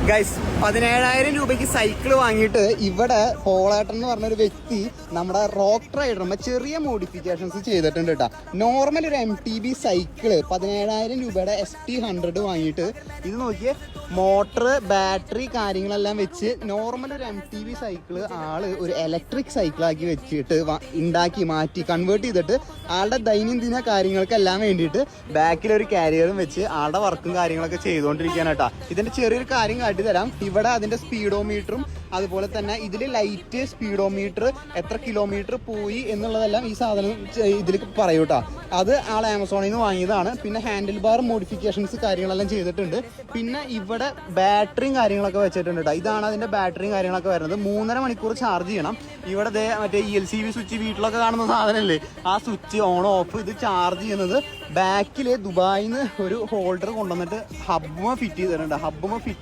Guys 17,000 രൂപയ്ക്ക് cycle വാങ്ങിയിട്ട് ഇവിടെ പോളേട്ടൻ എന്ന് പറഞ്ഞൊരു വ്യക്തി നമ്മുടെ റോക്ക് റൈഡർ ചെറിയ മോഡിഫിക്കേഷൻസ് ചെയ്തിട്ടുണ്ട് കേട്ടോ. നോർമൽ ഒരു MTB സൈക്കിള് 17,000 രൂപയുടെ ST100 വാങ്ങിയിട്ട് ഇത് നോക്കിയേ, മോട്ടർ ബാറ്ററി കാര്യങ്ങളെല്ലാം വെച്ച് നോർമൽ ഒരു MTB സൈക്കിള് ആള് ഒരു ഇലക്ട്രിക് സൈക്കിളാക്കി വെച്ചിട്ട് ഉണ്ടാക്കി മാറ്റി കൺവേർട്ട് ചെയ്തിട്ട് ആളുടെ ദൈനംദിന കാര്യങ്ങൾക്കെല്ലാം വേണ്ടിയിട്ട് ബാക്കിലൊരു കാരിയറും വെച്ച് ആളുടെ വർക്കും കാര്യങ്ങളൊക്കെ ചെയ്തുകൊണ്ടിരിക്കുകയാണ് കേട്ടോ. ഇതിന്റെ ചെറിയൊരു കാര്യം കാട്ടി തരാം. ഇവിടെ അതിന്റെ സ്പീഡോമീറ്ററും അതുപോലെ തന്നെ ഇതിൽ ലൈറ്റ് സ്പീഡോമീറ്റർ എത്ര കിലോമീറ്റർ പോയി എന്നുള്ളതെല്ലാം ഈ സാധനം ഇതിൽ പറയൂട്ടോ. അത് ആൾ ആമസോണിൽ നിന്ന് വാങ്ങിയതാണ്. പിന്നെ ഹാൻഡിൽ ബാർ മോഡിഫിക്കേഷൻസ് കാര്യങ്ങളെല്ലാം ചെയ്തിട്ടുണ്ട്. പിന്നെ ഇവിടെ ബാറ്ററിയും കാര്യങ്ങളൊക്കെ വെച്ചിട്ടുണ്ട് കേട്ടോ. ഇതാണ് അതിന്റെ ബാറ്ററിയും കാര്യങ്ങളൊക്കെ വരുന്നത്. 3.5 മണിക്കൂർ ചാർജ് ചെയ്യണം. ഇവിടെ മറ്റേ ELCV സ്വിച്ച് വീട്ടിലൊക്കെ കാണുന്ന സാധനമല്ലേ, ആ സ്വിച്ച് ഓൺ ഓഫ് ഇത് ചാർജ് ചെയ്യുന്നത് ബാക്കിൽ ദുബായിൽ നിന്ന് ഒരു ഹോൾഡർ കൊണ്ടുവന്നിട്ട് ഹബ്ബുമ ഫിറ്റ് ചെയ്തിട്ടുണ്ട്. ഹബ്ബുമ ഫിറ്റ്